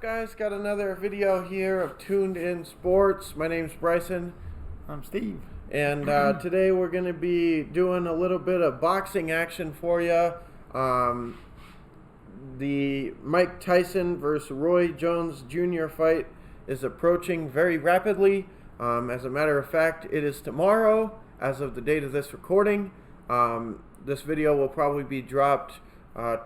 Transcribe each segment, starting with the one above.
guys? Got another video here of Tuned In Sports. My name's Bryson. I'm Steve. And today we're going to be doing a little bit of boxing action for you. The Mike Tyson versus Roy Jones Jr. fight is approaching very rapidly. As a matter of fact, it is tomorrow as of the date of this recording. This video will probably be dropped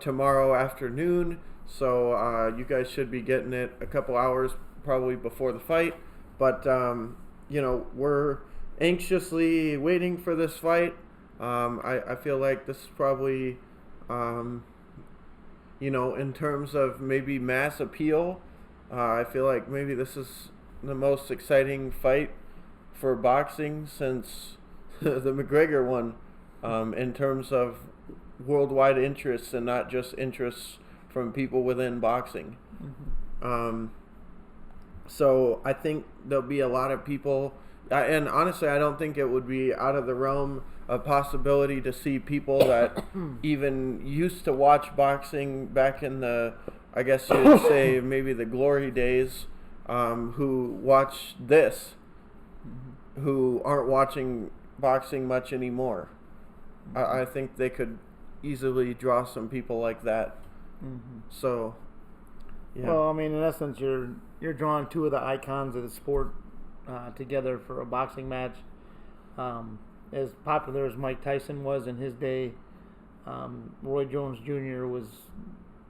tomorrow afternoon. So you guys should be getting it a couple hours probably before the fight. But, we're anxiously waiting for this fight. I feel like this is probably, in terms of maybe mass appeal, I feel like maybe this is the most exciting fight for boxing since the McGregor one, in terms of worldwide interests and not just interests from people within boxing. Mm-hmm. So I think there'll be a lot of people, and honestly I don't think it would be out of the realm of possibility to see people that even used to watch boxing back in the, I guess you'd say maybe the glory days, who watch this, who aren't watching boxing much anymore. I think they could easily draw some people like that. Mm-hmm. So, yeah. Well, I mean, in essence, you're drawing two of the icons of the sport together for a boxing match. As popular as Mike Tyson was in his day, Roy Jones Jr. was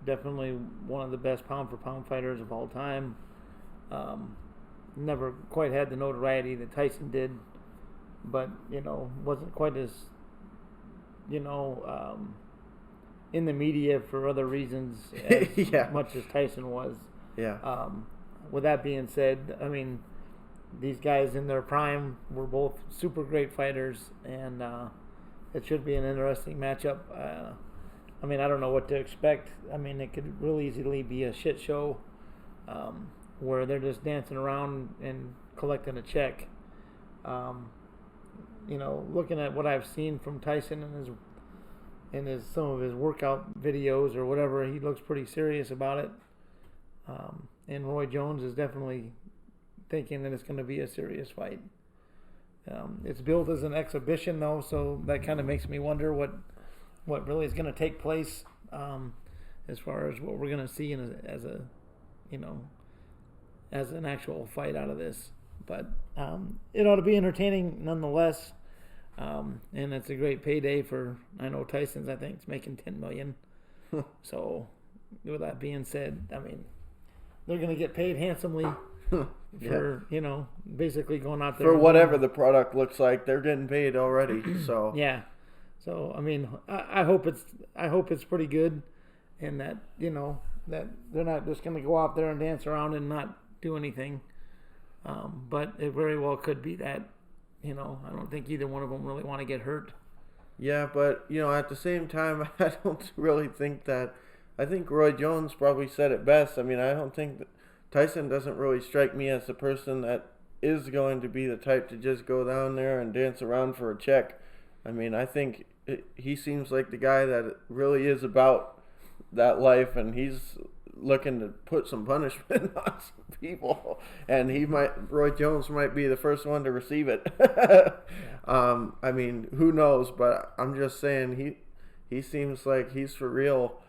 definitely one of the best pound-for-pound fighters of all time. Never quite had the notoriety that Tyson did, but, wasn't quite as, in the media for other reasons as much as Tyson was. Yeah. With that being said, I mean, these guys in their prime were both super great fighters, and it should be an interesting matchup. I mean, I don't know what to expect. I mean, it could really easily be a shit show where they're just dancing around and collecting a check. Looking at what I've seen from Tyson and some of his workout videos or whatever, he looks pretty serious about it. And Roy Jones is definitely thinking that it's going to be a serious fight. It's billed as an exhibition, though, so that kind of makes me wonder what really is going to take place as far as what we're going to see as an actual fight out of this. But it ought to be entertaining nonetheless. And it's a great payday for, I know Tyson's, I think, is making $10 million. So, with that being said, I mean, they're going to get paid handsomely for, basically going out there. For whatever the product looks like, they're getting paid already. So yeah. So, I mean, I hope it's pretty good, and that, that they're not just going to go out there and dance around and not do anything. But it very well could be that. I don't think either one of them really want to get hurt. Yeah, but, at the same time, I don't really think that. I think Roy Jones probably said it best. I mean, I don't think that Tyson doesn't really strike me as the person that is going to be the type to just go down there and dance around for a check. I mean, I think he seems like the guy that really is about that life, and he's looking to put some punishment on some people, and Roy Jones might be the first one to receive it. Yeah. I mean, who knows, but I'm just saying he seems like he's for real,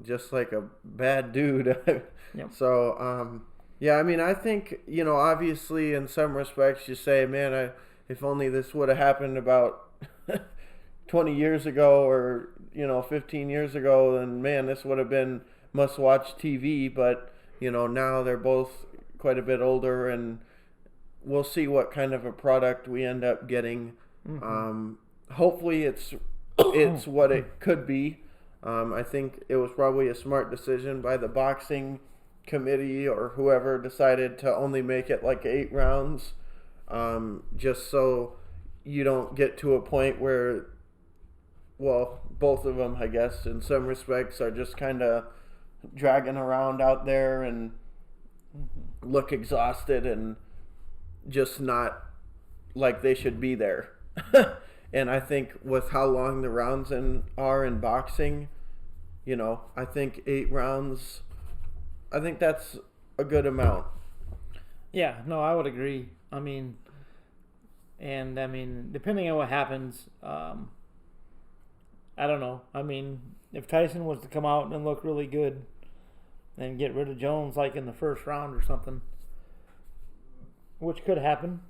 just like a bad dude. Yep. So, I mean, I think, obviously in some respects you say, man, if only this would have happened about 20 years ago or, 15 years ago, then, man, this would have been must-watch TV. But, now they're both quite a bit older, and we'll see what kind of a product we end up getting. Mm-hmm. Hopefully it's what it could be. I think it was probably a smart decision by the boxing committee or whoever decided to only make it like 8 rounds, just so you don't get to a point where, well, both of them, I guess, in some respects are just kind of dragging around out there and look exhausted and just not like they should be there. And I think with how long the rounds are in boxing, I think 8 rounds I think that's a good amount. Yeah, no, I would agree. I mean, depending on what happens, I don't know. I mean, if Tyson was to come out and look really good and get rid of Jones like in the first round or something, which could happen,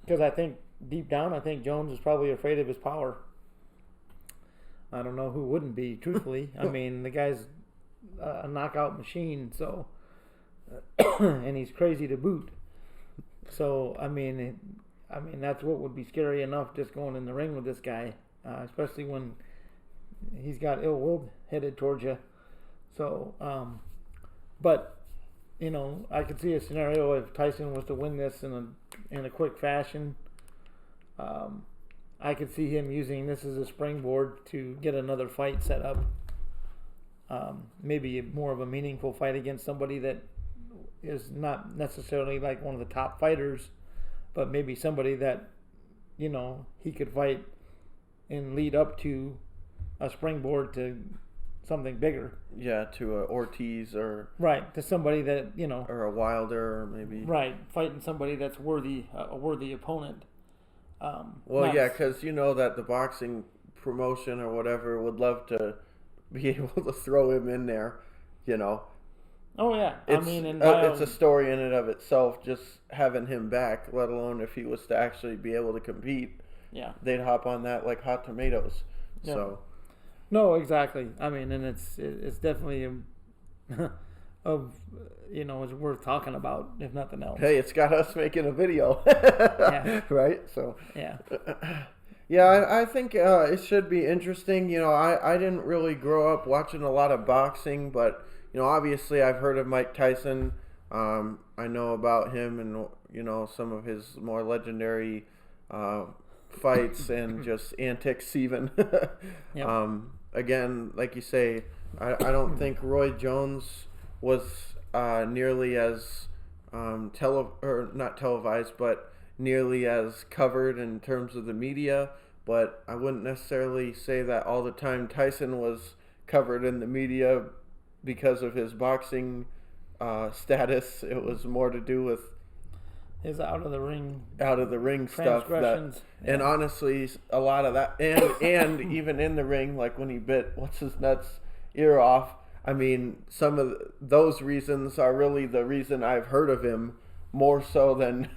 because I think deep down, I think Jones is probably afraid of his power. I don't know who wouldn't be, truthfully. I mean, the guy's a knockout machine, so and he's crazy to boot. So I mean, that's what would be scary enough, just going in the ring with this guy, especially when he's got ill will headed towards you. So, but you know, I could see a scenario if Tyson was to win this in a quick fashion. I could see him using this as a springboard to get another fight set up. Maybe more of a meaningful fight against somebody that is not necessarily like one of the top fighters, but maybe somebody that, you know, he could fight and lead up to a springboard to something bigger. Yeah, to a Ortiz or right, to somebody that, you know, or a Wilder, or maybe right, fighting somebody that's worthy, a worthy opponent. Well, yeah, because you know that the boxing promotion or whatever would love to be able to throw him in there, you know. Oh yeah, It's a story in and of itself, just having him back, let alone if he was to actually be able to compete. Yeah, they'd hop on that like hot tomatoes. Yeah. So, no, exactly. I mean, and it's definitely of, you know, it's worth talking about, if nothing else. Hey, it's got us making a video, yeah. Right? So yeah. Yeah, I think it should be interesting. You know, I didn't really grow up watching a lot of boxing, but you know, obviously I've heard of Mike Tyson. I know about him and, you know, some of his more legendary fights and just antics even. Yep. Again, like you say, I don't think Roy Jones was nearly as not televised, but nearly as covered in terms of the media. But I wouldn't necessarily say that all the time Tyson was covered in the media because of his boxing status. It was more to do with his out of the ring stuff. And honestly, a lot of that, and even in the ring, like when he bit what's his nuts ear off. I mean, some of those reasons are really the reason I've heard of him more so than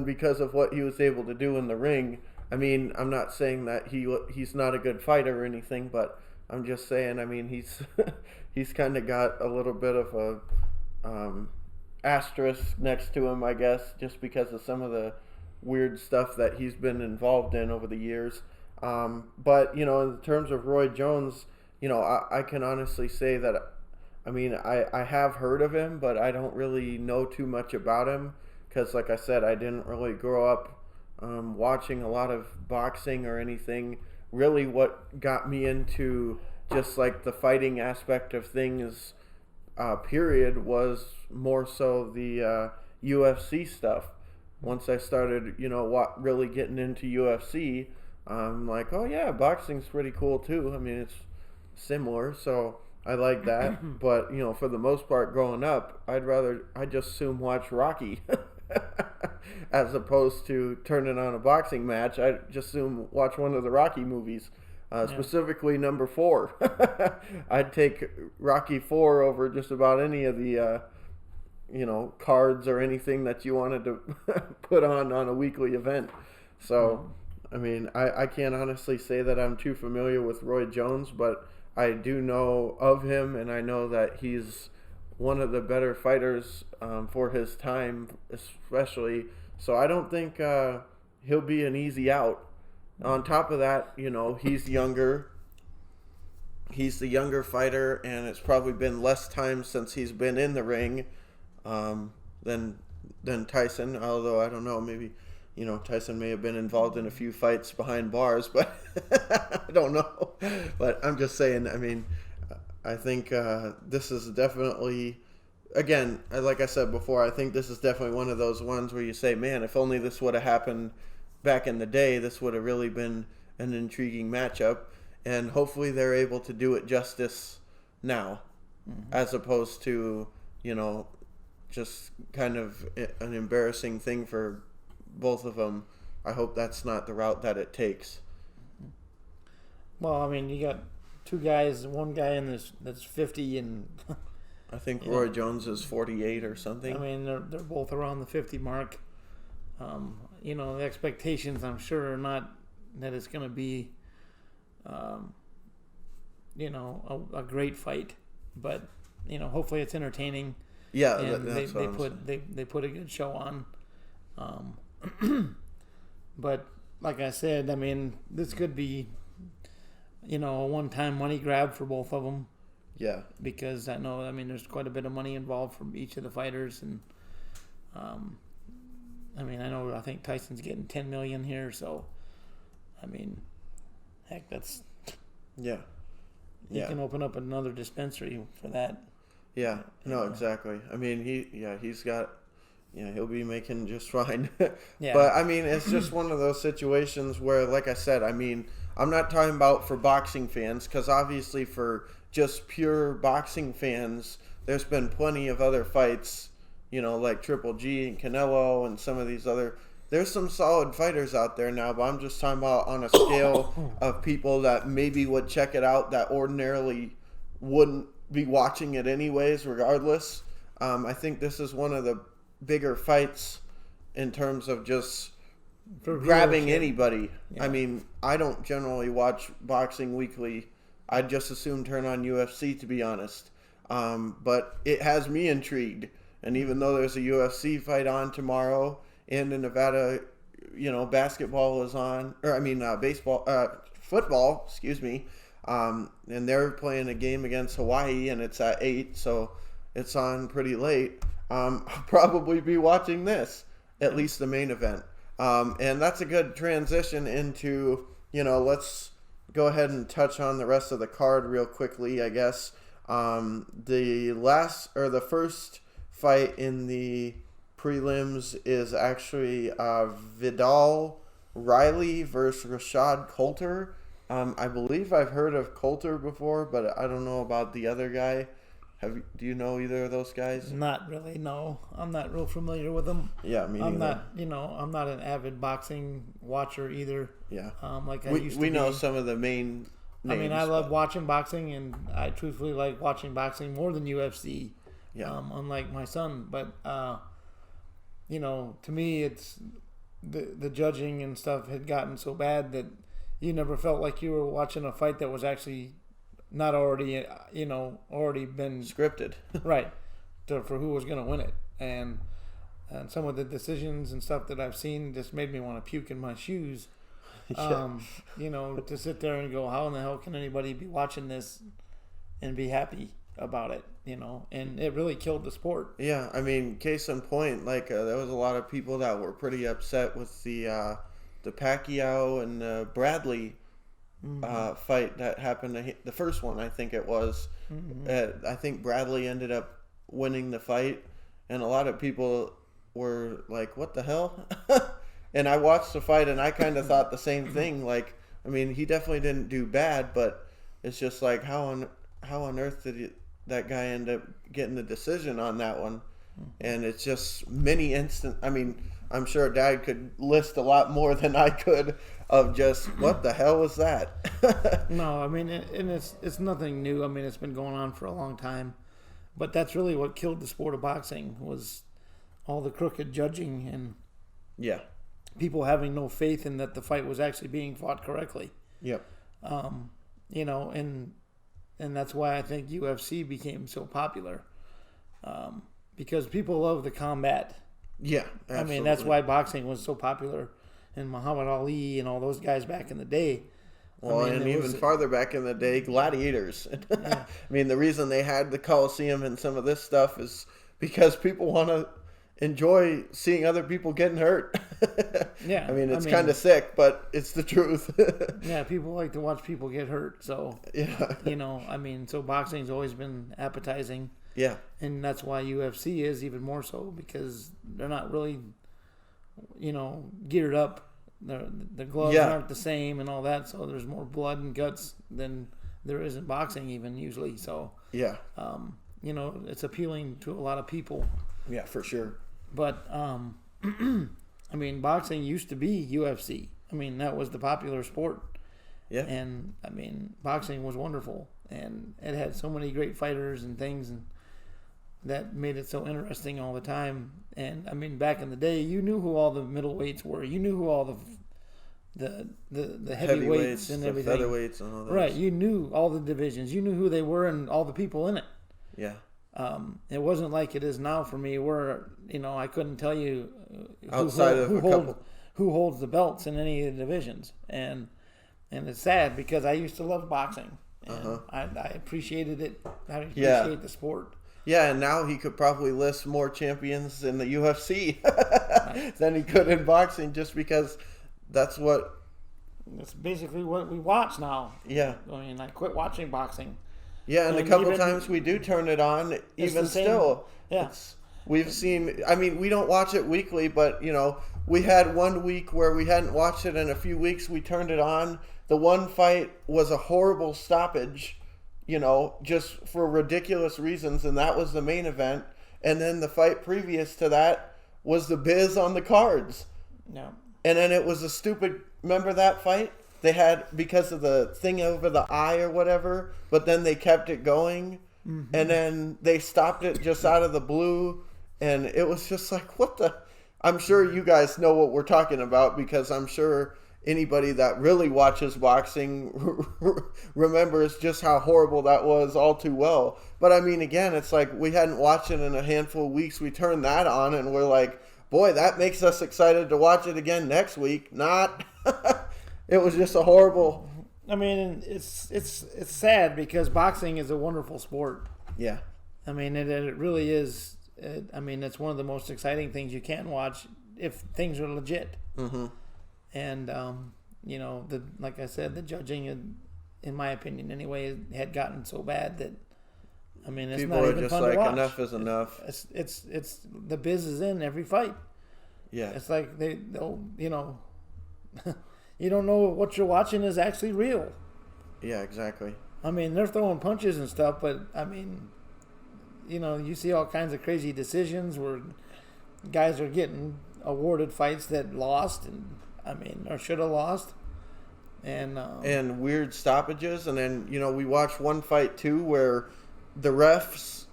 because of what he was able to do in the ring. I mean, I'm not saying that he's not a good fighter or anything, but I'm just saying, I mean, he's kind of got a little bit of a asterisk next to him, I guess, just because of some of the weird stuff that he's been involved in over the years. But, you know, in terms of Roy Jones, you know, I can honestly say that, I mean, I have heard of him, but I don't really know too much about him because, like I said, I didn't really grow up watching a lot of boxing or anything. Really what got me into just like the fighting aspect of things, period, was more so the UFC stuff. Once I started, you know, really getting into UFC, I'm like, oh yeah, boxing's pretty cool too. I mean, it's similar, so I like that. But, you know, for the most part growing up, I'd just assume watch Rocky as opposed to turning on a boxing match. I'd just assume watch one of the Rocky movies, specifically number 4. I'd take Rocky 4 over just about any of the you know, cards or anything that you wanted to put on a weekly event. So I mean, I can't honestly say that I'm too familiar with Roy Jones, but I do know of him, and I know that he's one of the better fighters for his time, especially. So I don't think he'll be an easy out. On top of that, you know, he's younger. He's the younger fighter, and it's probably been less time since he's been in the ring than Tyson. Although I don't know, maybe, you know, Tyson may have been involved in a few fights behind bars, but I don't know. But I'm just saying, I mean, I think this is definitely, again, like I said before, I think this is definitely one of those ones where you say, man, if only this would have happened back in the day, this would have really been an intriguing matchup. And hopefully they're able to do it justice now. as opposed to, just kind of an embarrassing thing for both of them. I hope that's not the route that it takes. Well, I mean, you got two guys, one guy in this that's 50 and I think Roy Jones is 48 or something. I mean, they're both around the 50 mark. The expectations, I'm sure, are not that it's going to be, a great fight, but hopefully it's entertaining. Yeah, and that's they put a good show on. But like I said, I mean, this could be, a one-time money grab for both of them. Yeah, because there's quite a bit of money involved from each of the fighters, and I think Tyson's getting $10 million here, so heck, that's you can open up another dispensary for that. Yeah, no, exactly. I mean, he's got, he'll be making just fine. Yeah. But I mean, it's just one of those situations where, like I said, I mean, I'm not talking about for boxing fans, because obviously for just pure boxing fans, there's been plenty of other fights, like Triple G and Canelo and some of these other. There's some solid fighters out there now, but I'm just talking about on a scale of people that maybe would check it out that ordinarily wouldn't be watching it anyways, regardless. I think this is one of the bigger fights in terms of just grabbing anybody. Yeah. I mean, I don't generally watch boxing weekly. I'd just as soon turn on UFC, to be honest. But it has me intrigued. And even though there's a UFC fight on tomorrow and in Nevada, basketball is on, football, excuse me. And they're playing a game against Hawaii, and it's at 8, so it's on pretty late. I'll probably be watching this, at least the main event. And that's a good transition into, let's go ahead and touch on the rest of the card real quickly, I guess. The first fight in the prelims is actually Vidal Riley versus Rashad Coulter. I believe I've heard of Coulter before, but I don't know about the other guy. Do you know either of those guys? Not really, no. I'm not real familiar with them. Yeah, me neither. I'm not an avid boxing watcher either. Yeah. Like I used to be. We know some of the main names. I love watching boxing, and I truthfully like watching boxing more than UFC. Yeah. Unlike my son, but to me, it's the judging and stuff had gotten so bad that you never felt like you were watching a fight that was actually not already been scripted, right, for who was going to win it, and some of the decisions and stuff that I've seen just made me want to puke in my shoes. Yeah. To sit there and go, how in the hell can anybody be watching this and be happy about it? And it really killed the sport. Yeah, I mean, case in point, there was a lot of people that were pretty upset with the Pacquiao and Bradley fight that happened. The first one, I think it was. Mm-hmm. I think Bradley ended up winning the fight, and a lot of people were like, "What the hell?" And I watched the fight, and I kind of thought the same thing. He definitely didn't do bad, but it's just like, how on earth did that guy end up getting the decision on that one? And it's just many I'm sure Dad could list a lot more than I could of just, what the hell was that? No, it's nothing new. It's been going on for a long time. But that's really what killed the sport of boxing, was all the crooked judging and people having no faith in that the fight was actually being fought correctly. Yep. And that's why I think UFC became so popular, because people love the combat. Yeah, absolutely. That's why boxing was so popular, and Muhammad Ali and all those guys back in the day. Well, and even farther back in the day, gladiators. Yeah. The reason they had the Coliseum and some of this stuff is because people want to enjoy seeing other people getting hurt. Yeah. It's kind of sick, but it's the truth. Yeah, people like to watch people get hurt. So, yeah. So boxing's always been appetizing. Yeah. And that's why UFC is even more so, because they're not really, geared up. The gloves aren't the same and all that, so there's more blood and guts than there is in boxing even usually. So Yeah. It's appealing to a lot of people. Yeah, for sure. But I mean, boxing used to be UFC. I mean, that was the popular sport. Yeah. And I mean, boxing was wonderful, and it had so many great fighters and things, and that made it so interesting all the time. And I mean, back in the day, you knew who all the middleweights were. You knew who all the heavyweights and everything, featherweights, and all that. Right. You knew all the divisions. You knew who they were and all the people in it. Yeah. It wasn't like it is now for me, where I couldn't tell you who holds the belts in any of the divisions, and it's sad because I used to love boxing, and I appreciated it. I appreciate the sport. Yeah, and now he could probably list more champions in the UFC than he could in boxing, just because that's basically what we watch now. Yeah. I mean, I quit watching boxing. Yeah, and a couple times we do turn it on, even still. Yeah. We've seen, I mean, we don't watch it weekly, but, we had one week where we hadn't watched it in a few weeks. We turned it on. The one fight was a horrible stoppage, just for ridiculous reasons, and that was the main event. And then the fight previous to that was the Biz on the cards. Yeah. And then it was a stupid, remember that fight? They had, because of the thing over the eye or whatever, but then they kept it going, and then they stopped it just out of the blue, and it was just like, what the? I'm sure you guys know what we're talking about, because I'm sure anybody that really watches boxing remembers just how horrible that was all too well. But I mean, again, it's like we hadn't watched it in a handful of weeks. We turned that on, and we're like, boy, that makes us excited to watch it again next week. Not... It was just a horrible. I mean, it's sad because boxing is a wonderful sport. Yeah. I mean, it really is. It's one of the most exciting things you can watch if things are legit. Mm-hmm. And like I said, the judging, in my opinion, anyway, had gotten so bad that it's people not are even just fun like, to watch. enough is enough. It's the Biz is in every fight. Yeah. It's like they'll you don't know what you're watching is actually real. Yeah, exactly. I mean, they're throwing punches and stuff, but I mean, you see all kinds of crazy decisions where guys are getting awarded fights that lost, or should have lost, and weird stoppages. And then we watched one fight too where the refs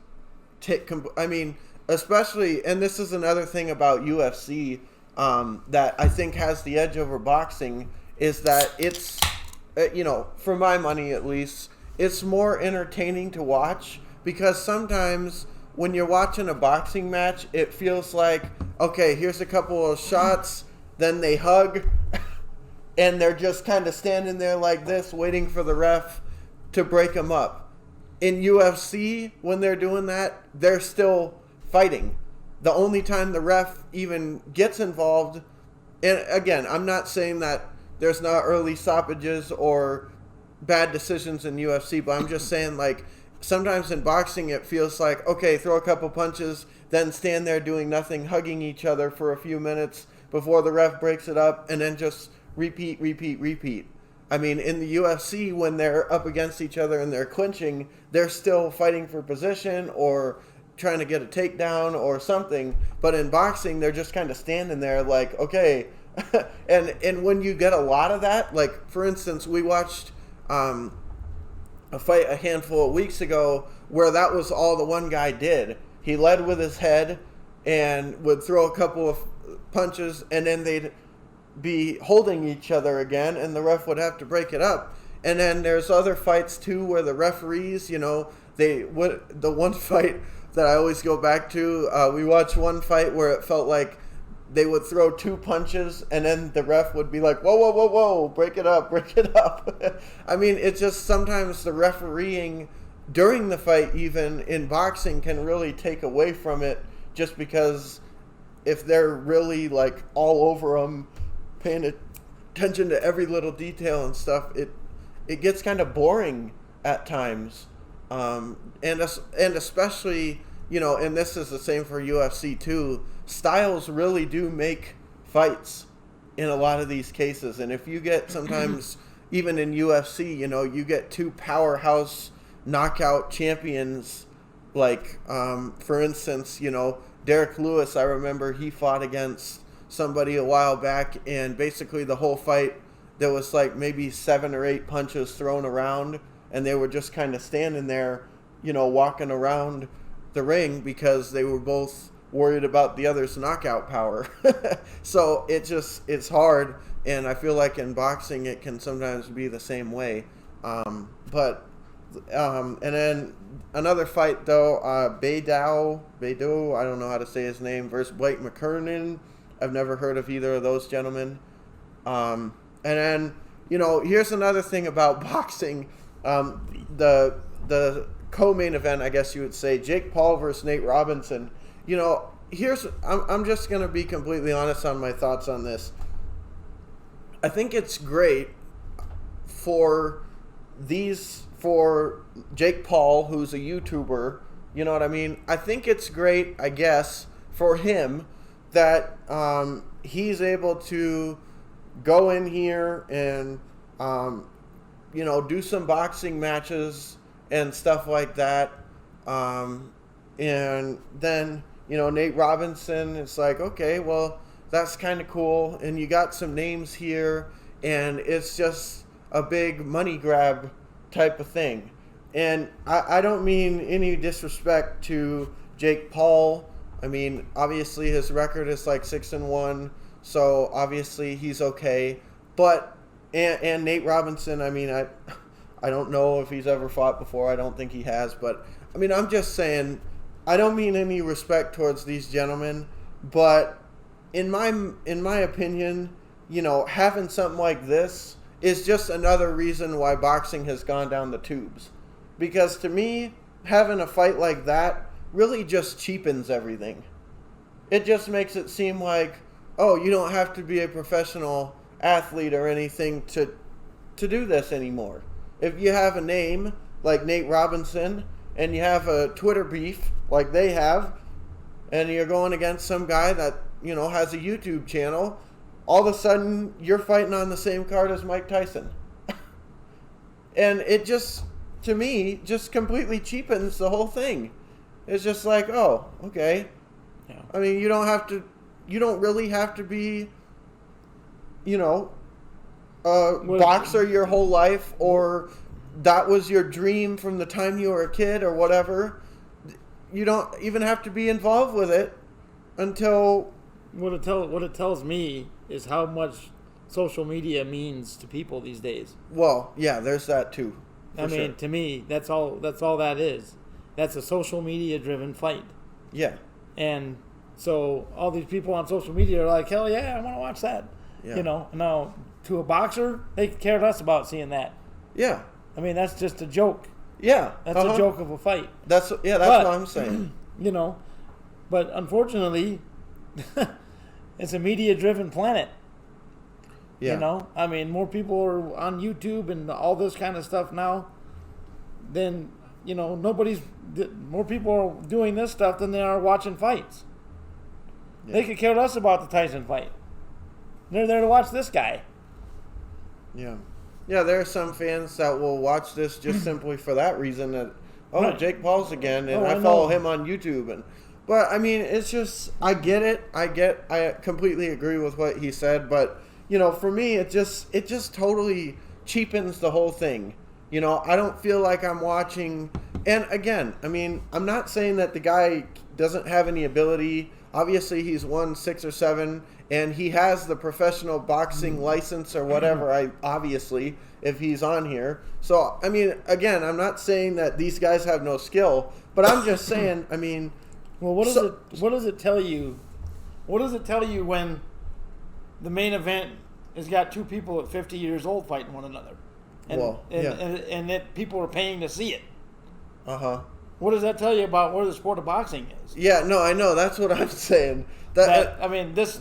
especially, and this is another thing about UFC. That I think has the edge over boxing is that it's, for my money at least, it's more entertaining to watch, because sometimes when you're watching a boxing match, it feels like, okay, here's a couple of shots, then they hug, and they're just kind of standing there like this, waiting for the ref to break them up. In UFC, when they're doing that, they're still fighting. The only time the ref even gets involved, and again, I'm not saying that there's not early stoppages or bad decisions in UFC, but I'm just saying, like, sometimes in boxing it feels like, okay, throw a couple punches, then stand there doing nothing, hugging each other for a few minutes before the ref breaks it up, and then just repeat. I mean, in the UFC, when they're up against each other and they're clinching, they're still fighting for position or trying to get a takedown or something. But in boxing, they're just kind of standing there like, okay. and when you get a lot of that, like, for instance, we watched a fight a handful of weeks ago where that was all the one guy did. He led with his head and would throw a couple of punches, and then they'd be holding each other again, and the ref would have to break it up. And then there's other fights too where the referees, the one fight that I always go back to, we watched one fight where it felt like they would throw two punches, and then the ref would be like, whoa, break it up. I mean, it's just sometimes the refereeing during the fight, even in boxing, can really take away from it, just because if they're really like all over them, paying attention to every little detail and stuff, it gets kind of boring at times. And especially, and this is the same for UFC too, styles really do make fights in a lot of these cases. And if you get sometimes even in UFC, you get two powerhouse knockout champions. Like, for instance, Derek Lewis, I remember he fought against somebody a while back, and basically the whole fight, there was like maybe 7 or 8 punches thrown around, and they were just kind of standing there, walking around the ring because they were both worried about the other's knockout power. So it's hard, and I feel like in boxing it can sometimes be the same way. And then another fight though, Beidou, I don't know how to say his name, versus Blake McKernan. I've never heard of either of those gentlemen. And then, here's another thing about boxing. The co-main event, I guess you would say, Jake Paul versus Nate Robinson. I'm just going to be completely honest on my thoughts on this. I think it's great for Jake Paul, who's a YouTuber, you know what I mean? I think it's great, I guess, for him that he's able to go in here and, do some boxing matches and stuff like that. And then, Nate Robinson, it's like, okay, well, that's kind of cool. And you got some names here, and it's just a big money grab type of thing. And I don't mean any disrespect to Jake Paul. I mean, obviously his record is like 6-1, so obviously he's okay. But and Nate Robinson, I mean, I don't know if he's ever fought before. I don't think he has, but I mean, I'm just saying, I don't mean any respect towards these gentlemen, but in my opinion, having something like this is just another reason why boxing has gone down the tubes. Because to me, having a fight like that really just cheapens everything. It just makes it seem like, oh, you don't have to be a professional athlete or anything to do this anymore. If you have a name like Nate Robinson and you have a Twitter beef like they have, and you're going against some guy that, has a YouTube channel, all of a sudden you're fighting on the same card as Mike Tyson. And it just, to me, just completely cheapens the whole thing. It's just like, oh, okay. Yeah. I mean, you don't really have to be, a boxer your whole life, or that was your dream from the time you were a kid or whatever. You don't even have to be involved with it until... What it tells me is how much social media means to people these days. Well, yeah, there's that too. I mean, to me, that's all that is. That's a social media driven fight. Yeah. And so all these people on social media are like, hell yeah, I want to watch that. Yeah. Now to a boxer, they care less about seeing that. Yeah. I mean, that's just a joke. Yeah. That's a joke of a fight. That's what I'm saying. But unfortunately, it's a media driven planet. Yeah. I mean, more people are on YouTube and all this kind of stuff now than, more people are doing this stuff than they are watching fights. Yeah. They could care less about the Tyson fight. They're there to watch this guy. Yeah. Yeah, there are some fans that will watch this just simply for that reason, that, right. Jake Paul's again, and I follow him on YouTube. But, I mean, it's just, I get it. I completely agree with what he said, but... for me, it just totally cheapens the whole thing. I don't feel like I'm watching. And again, I mean, I'm not saying that the guy doesn't have any ability. Obviously, he's won 6 or 7, and he has the professional boxing license or whatever. Obviously, if he's on here. So, I mean, again, I'm not saying that these guys have no skill, but I'm just saying. I mean, well, what does it tell you? What does it tell you when the main event has got two people at 50 years old fighting one another, and that people are paying to see it? What does that tell you about where the sport of boxing is? Yeah, no, I know. That's what I'm saying. I mean, this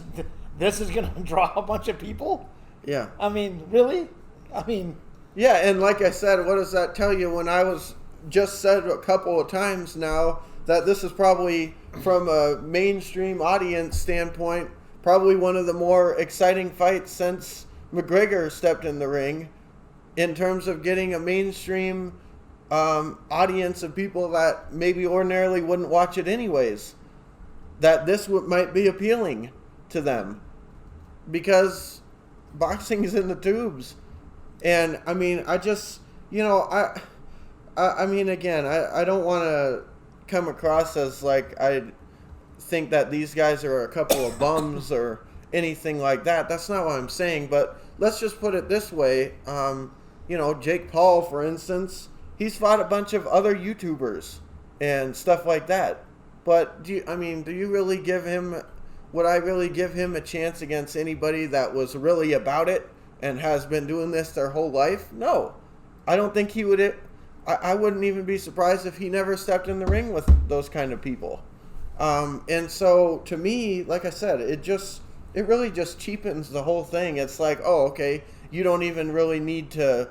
is going to draw a bunch of people. Yeah. I mean, really? I mean. Yeah, and like I said, what does that tell you? When I was just said a couple of times now that this is probably, from a mainstream audience standpoint, probably one of the more exciting fights since McGregor stepped in the ring. in terms of getting a mainstream audience of people that maybe ordinarily wouldn't watch it anyways, that this might be appealing to them because boxing is in the tubes. And I mean, I just, I mean, again, I don't want to come across as like I think that these guys are a couple of bums or anything like that. That's not what I'm saying. But let's just put it this way. Jake Paul, for instance, he's fought a bunch of other YouTubers and stuff like that. But do you really give him? Would I really give him a chance against anybody that was really about it and has been doing this their whole life? No, I don't think he would. I wouldn't even be surprised if he never stepped in the ring with those kind of people. And so to me, like I said, it really just cheapens the whole thing. It's like, oh, okay, you don't even really need to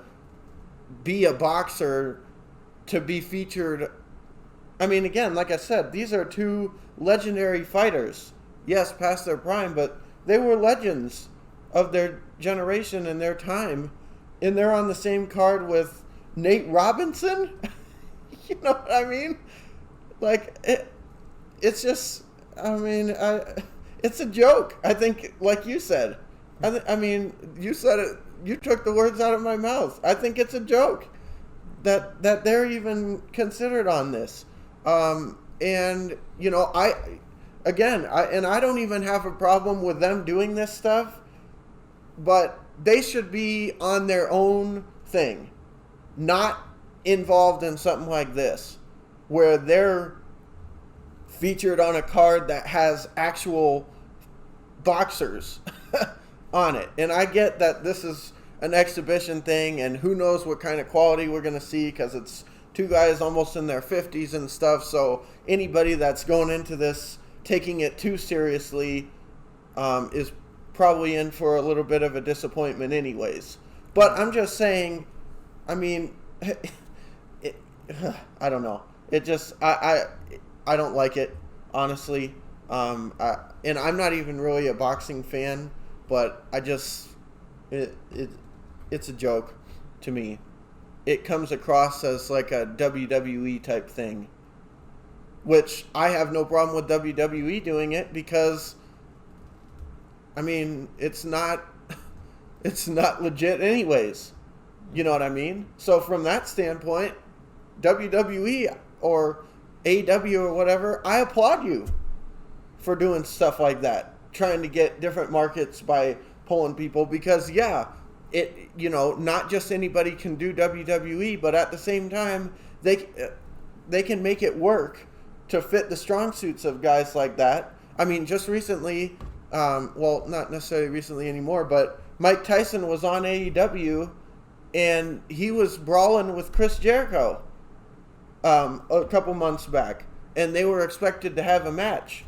be a boxer to be featured. I mean, again, like I said, these are two legendary fighters. Yes, past their prime, but they were legends of their generation and their time. And they're on the same card with Nate Robinson. You know what I mean? Like, it's just, it's a joke. I think, like you said. I mean, you said it. You took the words out of my mouth. I think it's a joke that they're even considered on this. And I don't even have a problem with them doing this stuff, but they should be on their own thing, not involved in something like this, where they're featured on a card that has actual boxers on it. And I get that this is an exhibition thing, and who knows what kind of quality we're going to see, because it's two guys almost in their 50s and stuff, so anybody that's going into this taking it too seriously is probably in for a little bit of a disappointment anyways. But I'm just saying, I mean, I don't know. It just, I don't like it, honestly. And I'm not even really a boxing fan, but I just, it's a joke to me. It comes across as like a WWE type thing, which I have no problem with WWE doing it because, I mean, it's not legit anyways. You know what I mean? So from that standpoint, WWE or AEW or whatever, I applaud you for doing stuff like that, trying to get different markets by pulling people, because not just anybody can do WWE, but at the same time, they can make it work to fit the strong suits of guys like that. I mean, just recently, not necessarily recently anymore, but Mike Tyson was on AEW, and he was brawling with Chris Jericho a couple months back, and they were expected to have a match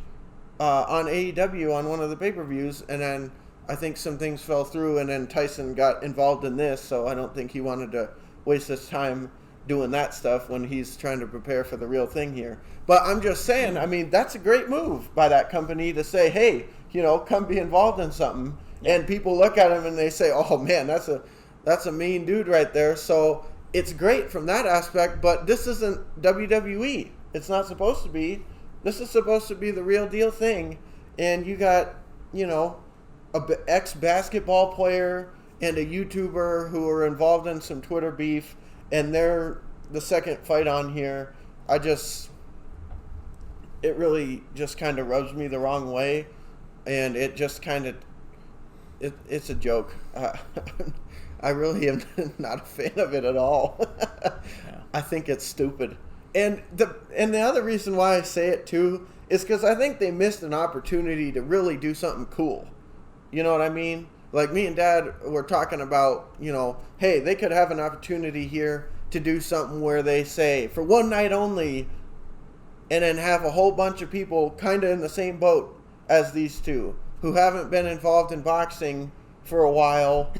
on AEW on one of the pay-per-views, and then I think some things fell through, and then Tyson got involved in this, so I don't think he wanted to waste his time doing that stuff when he's trying to prepare for the real thing here. But I'm just saying, I mean, that's a great move by that company to say, hey, come be involved in something. Yeah. And people look at him and they say, oh man, that's a mean dude right there. So it's great from that aspect, but this isn't WWE. It's not supposed to be. This is supposed to be the real deal thing. And you got, a ex-basketball player and a YouTuber who are involved in some Twitter beef, and they're the second fight on here. It really just kind of rubs me the wrong way, and it just kind of, it's a joke. I really am not a fan of it at all. Yeah. I think it's stupid. And the other reason why I say it too is because I think they missed an opportunity to really do something cool. You know what I mean? Like me and Dad were talking about, hey, they could have an opportunity here to do something where they say, for one night only, and then have a whole bunch of people kind of in the same boat as these two, who haven't been involved in boxing for a while,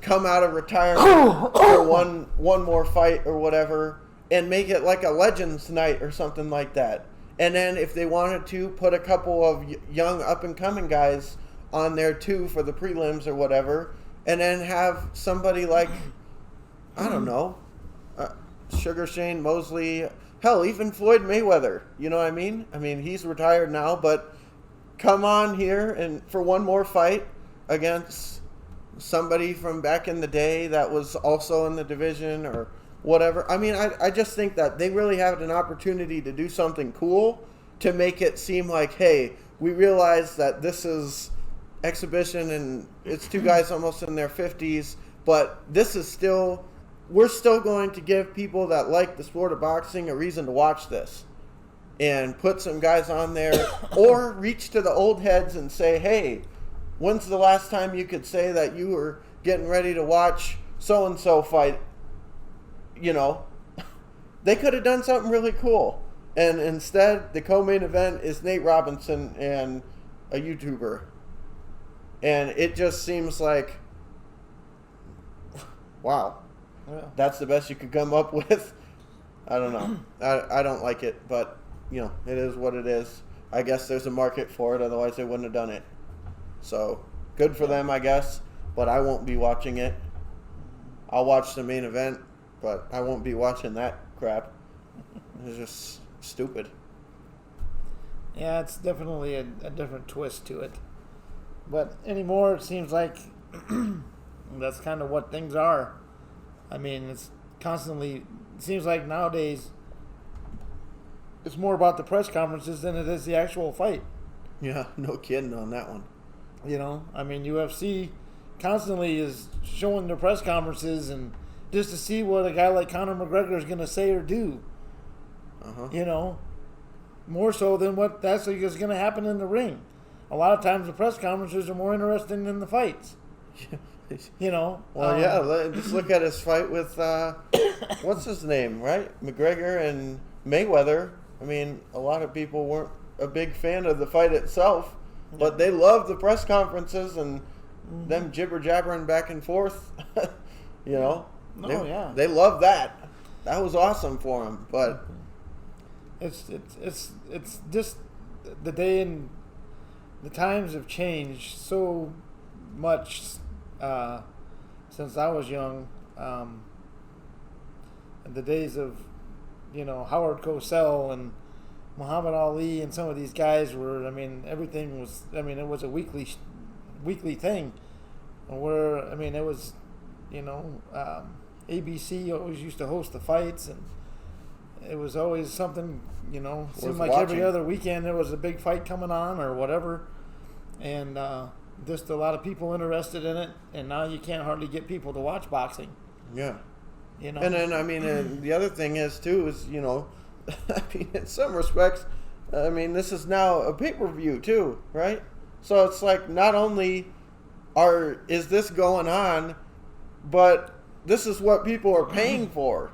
come out of retirement for one more fight or whatever, and make it like a Legends night or something like that. And then if they wanted to, put a couple of young up-and-coming guys on there too for the prelims or whatever, and then have somebody like I don't know, Sugar Shane Mosley, hell, even Floyd Mayweather. You know what I mean? I mean, he's retired now, but come on here and for one more fight against somebody from back in the day that was also in the division or whatever. I mean, I just think that they really have an opportunity to do something cool to make it seem like, hey, we realize that this is exhibition and it's two guys almost in their 50s, but this is still, we're still going to give people that like the sport of boxing a reason to watch this and put some guys on there or reach to the old heads and say, hey, when's the last time you could say that you were getting ready to watch so-and-so fight? You know, they could have done something really cool. And instead, the co-main event is Nate Robinson and a YouTuber. And it just seems like, wow, that's the best you could come up with. I don't know. I don't like it, but, you know, it is what it is. I guess there's a market for it, otherwise they wouldn't have done it. So, good for them, I guess, but I won't be watching it. I'll watch the main event, but I won't be watching that crap. It's just stupid. Yeah, it's definitely a different twist to it. But anymore, it seems like that's kind of what things are. I mean, it's constantly, it seems like nowadays it's more about the press conferences than it is the actual fight. Yeah, no kidding on that one. You know, I mean, UFC constantly is showing their press conferences and just to see what a guy like Conor McGregor is going to say or do. You know, more so than what actually is going to happen in the ring. A lot of times the press conferences are more interesting than the fights. You know. Well, yeah, just look at his fight with, what's his name, right? McGregor and Mayweather. I mean, a lot of people weren't a big fan of the fight itself, but they loved the press conferences and them jibber-jabbering back and forth. You know. They loved that. That was awesome for them, but it's just the day and the times have changed so much since I was young. The days of, you know, Howard Cosell and Muhammad Ali and some of these guys were, I mean, everything was, I mean, it was a weekly thing where, I mean, it was, you know, ABC always used to host the fights, and it was always something, you know, seemed like every other weekend there was a big fight coming on or whatever, and just a lot of people interested in it, and now you can't hardly get people to watch boxing. Yeah. You know? And then, I mean, and the other thing is, too, is, you know, I mean, in some respects, I mean, this is now a pay-per-view, too, right? So it's like not only is this going on, but this is what people are paying for.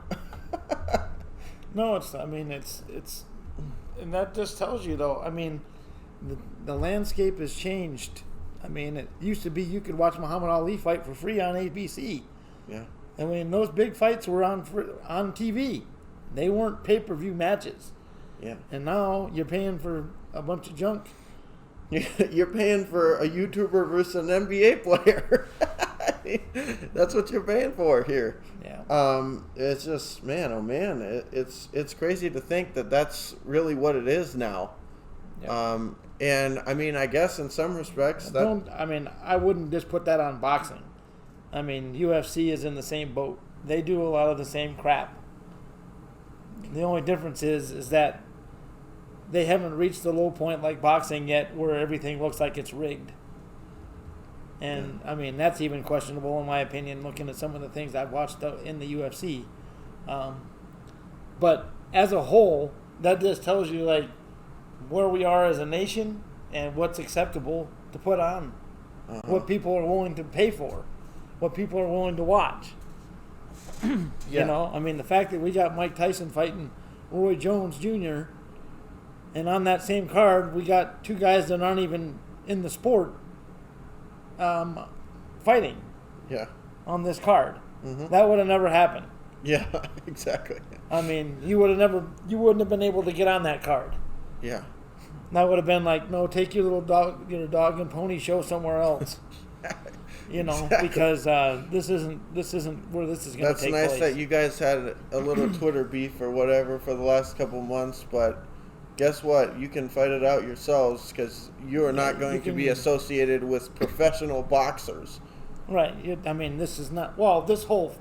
No, it's, and that just tells you, though, I mean, the landscape has changed. I mean, it used to be you could watch Muhammad Ali fight for free on ABC. Yeah. I mean, those big fights were on TV. They weren't pay-per-view matches. Yeah. And now you're paying for a bunch of junk. You're paying for a YouTuber versus an NBA player. That's what you're paying for here. Yeah. It's just, man, oh man, it's crazy to think that that's really what it is now. Yeah. And I mean, I guess in some respects I wouldn't just put that on boxing. I mean, UFC is in the same boat. They do a lot of the same crap. The only difference is that they haven't reached the low point like boxing yet where everything looks like it's rigged. And, I mean, that's even questionable in my opinion, looking at some of the things I've watched in the UFC. But as a whole, that just tells you, like, where we are as a nation and what's acceptable to put on. What people are willing to pay for. What people are willing to watch. You know, I mean, the fact that we got Mike Tyson fighting Roy Jones Jr., and on that same card, we got two guys that aren't even in the sport fighting on this card. That would have never happened. Yeah, exactly. I mean, you wouldn't have been able to get on that card. Yeah. That would have been like, no, take your dog and pony show somewhere else. because this isn't where this is going to take place. That's nice that you guys had a little Twitter beef or whatever for the last couple months, but guess what? You can fight it out yourselves because you are not going to be associated with professional boxers. Right. I mean, this is not. Well, this whole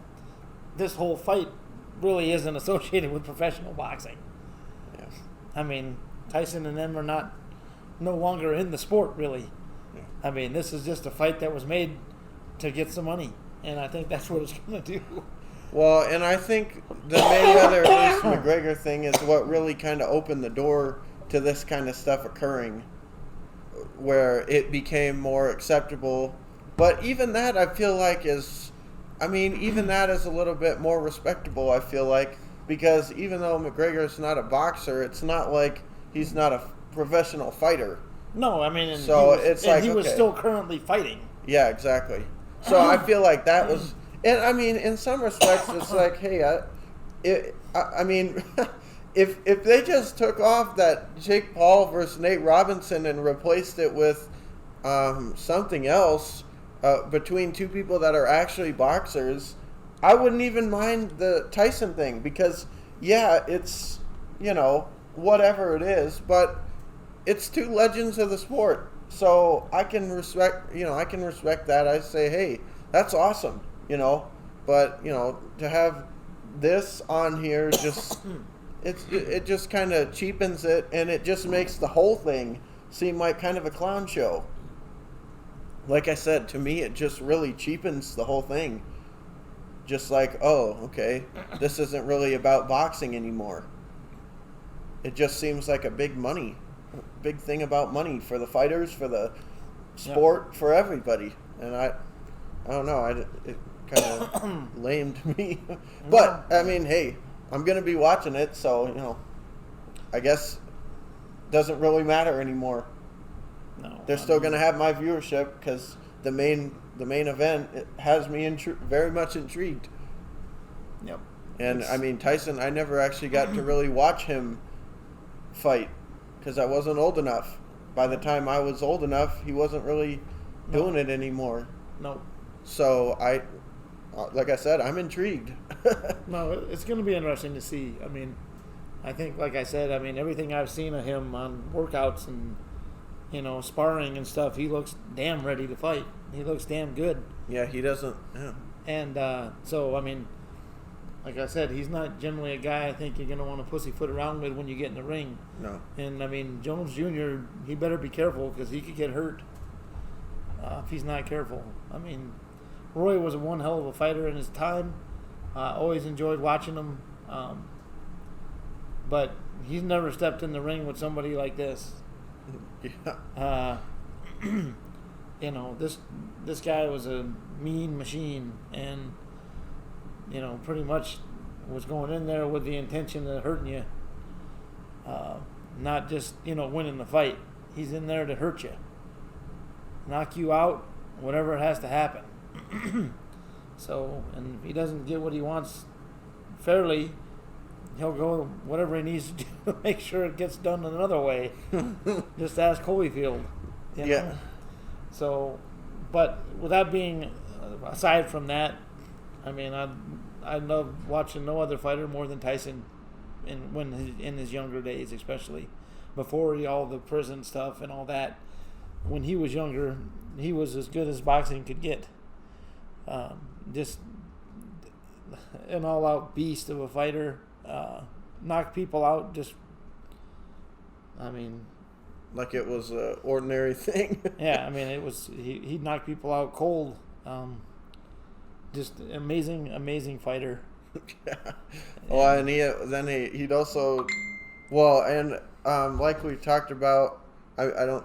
fight really isn't associated with professional boxing. Yeah. I mean, Tyson and them are no longer in the sport, really. Yeah. I mean, this is just a fight that was made to get some money, and I think that's what it's going to do. Well, and I think the Mayweather versus McGregor thing is what really kind of opened the door to this kind of stuff occurring, where it became more acceptable. But even that, I feel like even that is a little bit more respectable, I feel like, because even though McGregor's not a boxer, it's not like he's not a professional fighter. No, I mean, he was still currently fighting. Yeah, exactly. So I feel like that was, and I mean, in some respects, it's like, hey, I mean, if they just took off that Jake Paul versus Nate Robinson and replaced it with something else between two people that are actually boxers, I wouldn't even mind the Tyson thing because, yeah, it's, whatever it is, but it's two legends of the sport. So I can respect that. I say, hey, that's awesome, But, to have this on here just it just kind of cheapens it, and it just makes the whole thing seem like kind of a clown show. Like I said, to me, it just really cheapens the whole thing. Just like, oh, okay, this isn't really about boxing anymore. It just seems like a big thing about money for the fighters, for the sport, for everybody. And I don't know, it kind of lamed me. But, I mean, hey, I'm going to be watching it, so, I guess it doesn't really matter anymore. No, they're still going to have my viewership because the main event has me very much intrigued. Yep. And I mean, Tyson, I never actually got to really watch him fight because I wasn't old enough. By the time I was old enough, he wasn't really doing it anymore. No. So like I said, I'm intrigued. No, it's going to be interesting to see. I mean, I think, like I said, everything I've seen of him on workouts and sparring and stuff, he looks damn ready to fight. He looks damn good. Yeah, he doesn't. Yeah. And so, like I said, he's not generally a guy I think you're going to want to pussyfoot around with when you get in the ring. No. And, Jones Jr., he better be careful because he could get hurt if he's not careful. Roy was one hell of a fighter in his time. Always enjoyed watching him. But he's never stepped in the ring with somebody like this. Yeah. This guy was a mean machine, and pretty much was going in there with the intention of hurting you, not just winning the fight. He's in there to hurt you, knock you out, whatever has to happen. So, and if he doesn't get what he wants fairly, he'll go whatever he needs to do to make sure it gets done another way. Just ask Holyfield. Yeah. So, but with that being aside from that, I love watching no other fighter more than Tyson, in his younger days, especially before all the prison stuff and all that. When he was younger, he was as good as boxing could get. Just an all-out beast of a fighter. Knocked people out. Like it was an ordinary thing. Yeah, it was. He knocked people out cold. Just amazing fighter. Yeah. Well, and he'd also, like we talked about.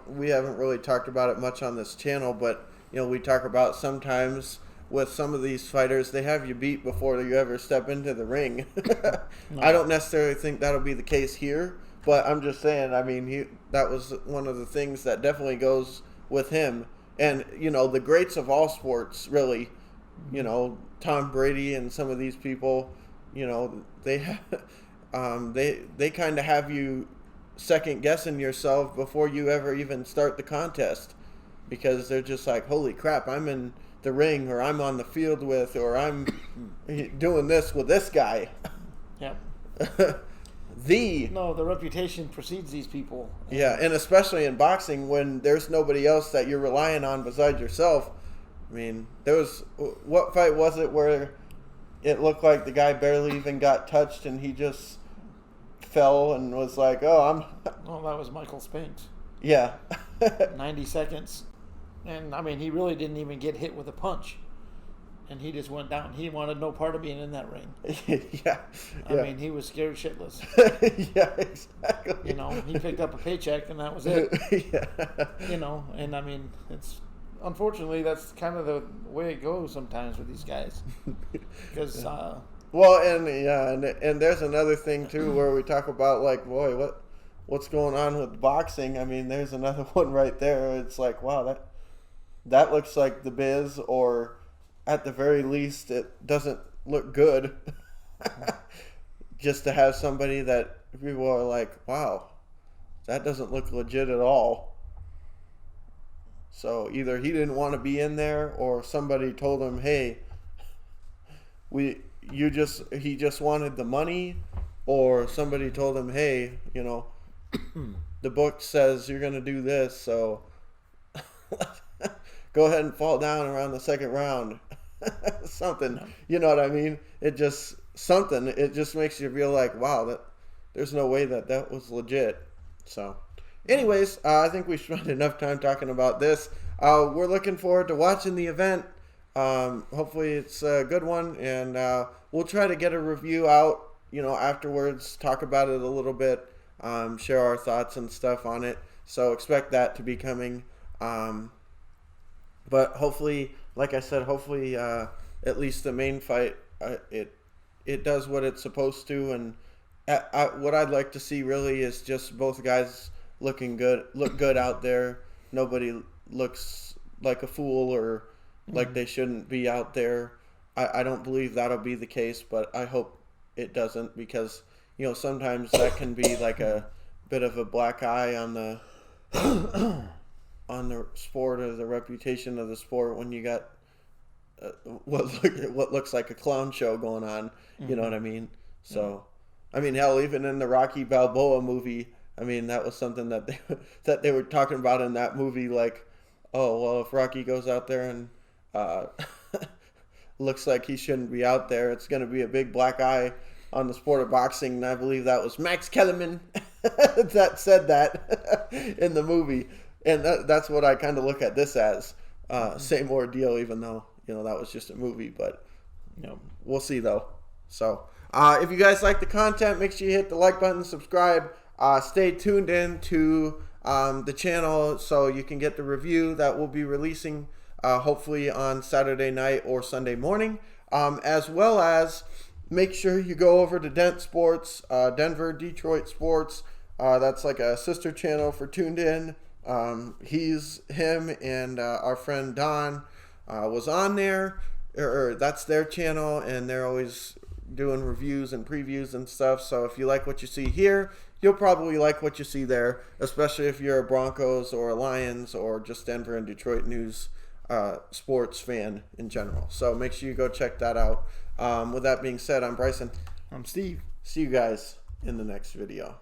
We haven't really talked about it much on this channel, but we talk about sometimes with some of these fighters, they have you beat before you ever step into the ring. No. I don't necessarily think that'll be the case here, but I'm just saying, that was one of the things that definitely goes with him. And, the greats of all sports, really, Tom Brady and some of these people, they kind of have you second guessing yourself before you ever even start the contest. because they're just like, holy crap, I'm in the ring, or I'm on the field with, or I'm doing this with this guy. Yep. The reputation precedes these people. Yeah, and especially in boxing when there's nobody else that you're relying on besides yourself. I mean, what fight was it where it looked like the guy barely even got touched and he just fell and was like, that was Michael Spinks. Yeah. 90 seconds. And, I mean, he really didn't even get hit with a punch. And he just went down. He wanted no part of being in that ring. Yeah. I mean, he was scared shitless. Yeah, exactly. You know, he picked up a paycheck and that was it. Yeah. You know, and I mean, unfortunately, that's kind of the way it goes sometimes with these guys. Because, and there's another thing too where we talk about like, boy, what's going on with boxing? I mean, there's another one right there. It's like, wow, that looks like the biz, or at the very least, it doesn't look good. Just to have somebody that people are like, wow, that doesn't look legit at all. So either he didn't want to be in there, or somebody told him, hey, he just wanted the money, or somebody told him, hey, you know, the book says you're going to do this, so go ahead and fall down around the second round. Something, you know what I mean? It just makes you feel like, wow, that there's no way that was legit. So anyways, I think we spent enough time talking about this. We're looking forward to watching the event. Hopefully it's a good one, and we'll try to get a review out, you know, afterwards, talk about it a little bit, share our thoughts and stuff on it. So expect that to be coming. But hopefully, like I said, at least the main fight, it does what it's supposed to. And what I'd like to see really is just both guys look good out there. Nobody looks like a fool or like they shouldn't be out there. I don't believe that'll be the case, but I hope it doesn't, because, you know, sometimes that can be like a bit of a black eye on the sport, or the reputation of the sport, when you got what looks like a clown show going on. You know what I mean? So, I mean, hell, even in the Rocky Balboa movie, I mean, that was something that they were talking about in that movie. Like, oh well, if Rocky goes out there and looks like he shouldn't be out there, it's going to be a big black eye on the sport of boxing. And I believe that was Max Kellerman that said that in the movie. And that's what I kind of look at this as. Same ordeal, even though, you know, that was just a movie. But, you know, we'll see, though. So, if you guys like the content, make sure you hit the like button, subscribe. Stay tuned in to the channel so you can get the review that we'll be releasing hopefully on Saturday night or Sunday morning. As well as make sure you go over to Dent Sports, Denver, Detroit Sports. That's like a sister channel for Tuned In. Him and our friend Don was on there, or that's their channel, and they're always doing reviews and previews and stuff. So if you like what you see here, you'll probably like what you see there, especially if you're a Broncos or a Lions or just Denver and Detroit news sports fan in general. So make sure you go check that out. With that being said, I'm Bryson. I'm Steve. See you guys in the next video.